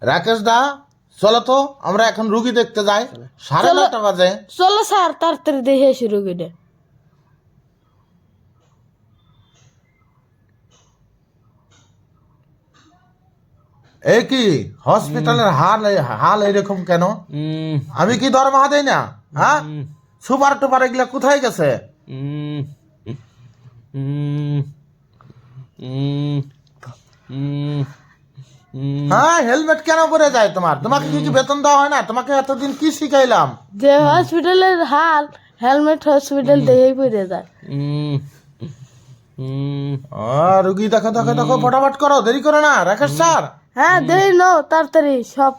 রাকেশ দা, চলো তো আমরা এখন রুগী দেখতে যাই, 9:30 বাজে। চলো স্যার, তাড়াতাড়ি দেখে আসি রোগীটা। এই কি হসপিটালের হাল এরকম কেন? আমি কি দরমা দেই না? হ্যাঁ, সুপার টুপার এগুলা কোথায় গেছে? হ্যাঁ, হেলমেট কেন পরে যায় তোমার? তোমাকে কি বেতন দেওয়া হয় না? তোমাকে এতদিন কি শিখাইলাম? যে হসপিটালের হাল, হেলমেট হসপিটাল দেখেই পড়ে যায়। রুগী দেখো দেখো দেখো, ফটাফট করো, দেরি করো না রাকেশ স্যার। হ্যাঁ, দেরি নো, তাড়াতাড়ি সব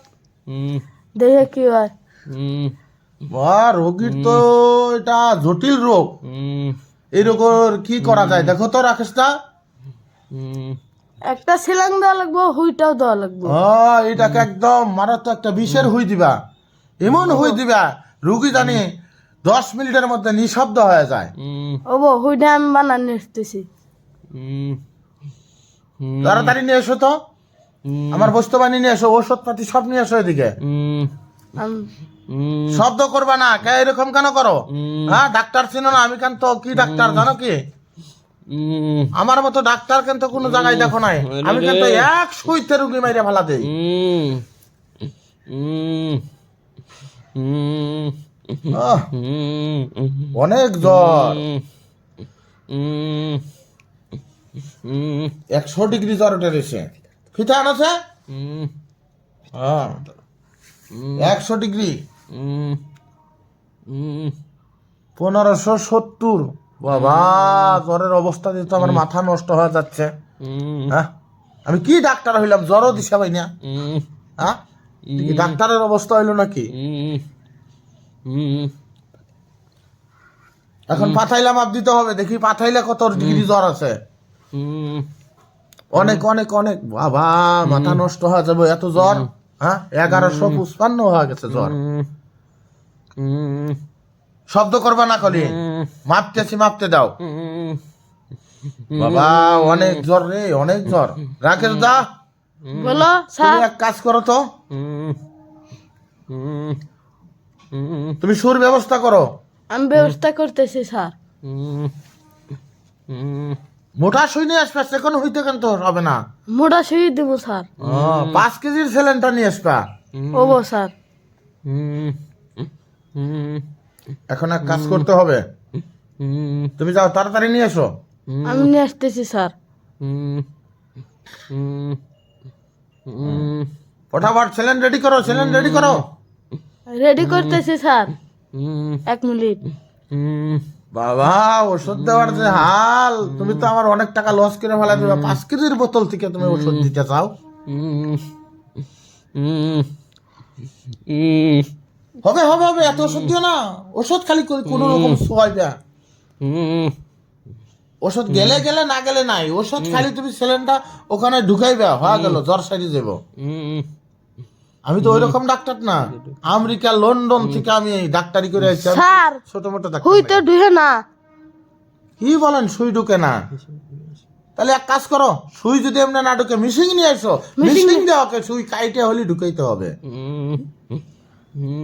দেখে কি হয়। রোগীর তো এটা জটিল রোগ, এই রোগের কি করা যায় দেখো তো রাকেশ দা। একটা সিলাং দেওয়া লাগবো, হুইটাও দেওয়া লাগবো। এটাকে একদম মারাত্মক একটা বিষের হুই দিবা, এমন হুই দিবা রুগী জানি 10 মিনিটের মধ্যে নিঃশব্দ হয়ে যায়। হুইটা আমি বানানি আসতেছি। তাড়াতাড়ি নিয়ে এসো তো, আমার বস্তু বানিয়ে নিয়ে এসো, ওষুধ পাতি সব নিয়ে এসো এদিকে। শব্দ করবা না, কে এরকম কেন করো? হ্যাঁ, ডাক্তার চিনো না? আমি কেন তো কি ডাক্তার জানো কি? আমার মতো ডাক্তার কিন্তু কোনো জায়গায় দেখো নাই। আমি কিন্তু এক সুইতে রুগী মাইরে ফেলা দেই। অনেক জ্বর, 100 ডিগ্রি জ্বর উঠে রয়েছে। ফিতা আনছে 100 ডিগ্রি, 1570। বাবা, জ্বরের অবস্থা দিয়ে তো আমার মাথা নষ্ট হয়ে যাচ্ছে। হ্যাঁ, আমি কি ডাক্তার হইলাম, জ্বরও দিশা পাই না। হ্যাঁ, ডাক্তারের অবস্থা হইলো নাকি? এখন পাঠাইলাম মাপ দিতে হবে, দেখি পাঠাইলে কত ডিগ্রি জ্বর আছে। অনেক অনেক অনেক, বাবা মাথা নষ্ট হয়ে যাবে এত জ্বর। হ্যাঁ, 1155 হয়ে গেছে জ্বর। শব্দ করবা না খালি, মাপতেছি, মাপতে দাও। বাবা অনেক জ্বর রে, অনেক জ্বর। রাকেশ দা, বলো তুমি স্যার। এক কাজ করো তো, তুমি সুর ব্যবস্থা করো। আমি ব্যবস্থা করতেছি স্যার। মোটা সুই নিয়ে আসবা, সেখানে হইতে কেন তো হবে না। মোটা শুয়ে দেবো স্যার। 5 কেজির সিলিন্ডার নিয়ে আসবা। স্যার। এখন এক কাজ করতে হবে, তুমি যাও তাড়াতাড়ি নিয়ে এসো। আমি নিয়ে আসতেছি স্যার। ফটাফট সিলিন্ডার রেডি করো, সিলিন্ডার রেডি করো। রেডি করতেছি স্যার, 1 মিনিট। বাবা, ওষুধ দেওয়ার যে হাল, তুমি তো আমার অনেক টাকা লস করে ফেলা দিবা। 5 কেজির বোতল থেকে তুমি ওষুধ দিতে চাও? হবে হবে হবে, এত ওষুধ দিও না। ওষুধ খালি কোনো রকম সোয়াইবা। ওষুধ গেলে গেলে, না গেলে নাই। ওষুধ খালি তুমি সিলিন্ডার ওখানে ঢুকাইবা, হয়ে গেল, জ্বর সাইডে যাব। আমি তো ওই রকম ডাক্তার না, আমেরিকা লন্ডন থেকে আমি ডাক্তারি করে আসছি। স্যার, ছোট মোটো ডাক্তার হুই না। তো ঢুকে না। কি বলেন, সুই ঢুকে না? তাহলে এক কাজ করো, সুই যদি এমনি না ঢুকে মিশিং নিয়ে আসো। মিশিং দেওয়াকে সুই কাইটে হলে ঢুকাইতে হবে।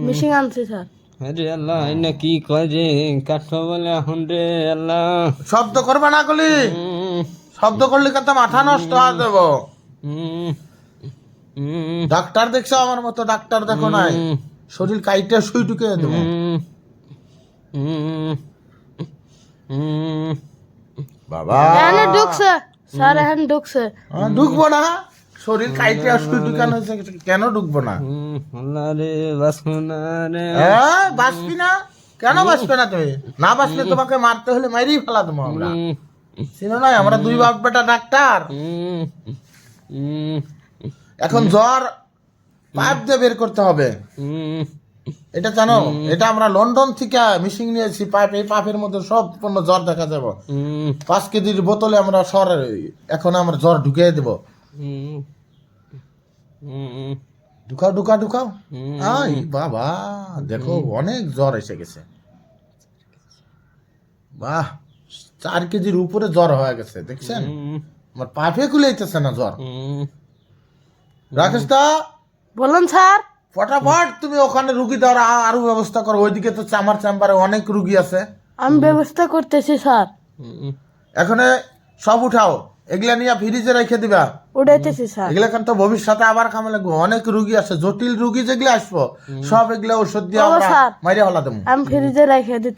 মিশিং আনছি স্যার। আরে আল্লাহ, না কি করে কাঠো বলে এখন রে আল্লাহ। শব্দ করবে না গলি, শব্দ করলে কিন্তু মাথা নষ্ট হয়ে যাব। ডাক্তার দেখছো আমার মতো ডাক্তার দেখো নাই, শরীর কাইটে সুই ঢুকে দেবো। বাবা এখানে ঢুকছে স্যার, এখানে ঢুকছে। ঢুকবো না, শরীর কাইটে সুই ঢুকানো হয়েছে, কেন ঢুকবো না? আল্লাহ রে, বাঁচবো না রে। বাঁচবি না? কেন বাঁচবে না? তুমি না বাঁচলে তোমাকে মারতে হলে মাইরেই ফেলা দেবো আমরা। চিনো না, আমরা 2 বাপ বেটা ডাক্তার। এখন জ্বর পাইপ দিয়ে বের করতে হবে, এটা জানো? এটা আমরা লন্ডন থেকে মিশিং নিয়েছি পাইপ। এই পাইপের মধ্যে সম্পূর্ণ জ্বর দেখা যাবে। 5 কেজির বোতলে আমরা এখন আমরা জ্বর ঢুকিয়ে দেবো। ঢুকাও ঢুকাও ঢুকাও। আই বাবা, দেখো অনেক জ্বর এসে গেছে। বাহ, 4 কেজির উপরে জ্বর হয়ে গেছে, দেখছেন? আমার পাইপে খুলে যেতেছে না জ্বর। রাকেশ দা, বলুন স্যার। ফটাফট তুমি ওখানে রুগী দেওয়ার আরো ব্যবস্থা করো, ওইদিকে তো আমার চেম্বারে অনেক রুগী আছে। আমি ব্যবস্থা করতেছি স্যার। এখানে সব উঠাও, এগুলা নিয়ে ফ্রিজে রেখে দিবা। উঠাইতেছি স্যার। এগুলা কিন্তু ভবিষ্যতে আবার কামে লাগবে, অনেক রুগী আছে, জটিল রুগী যেগুলো আসবো সব এগুলা ওষুধ দিয়ে ও আমরা স্যার। মাইরে হলা দেবো। আমি ফ্রিজে রেখে দিতে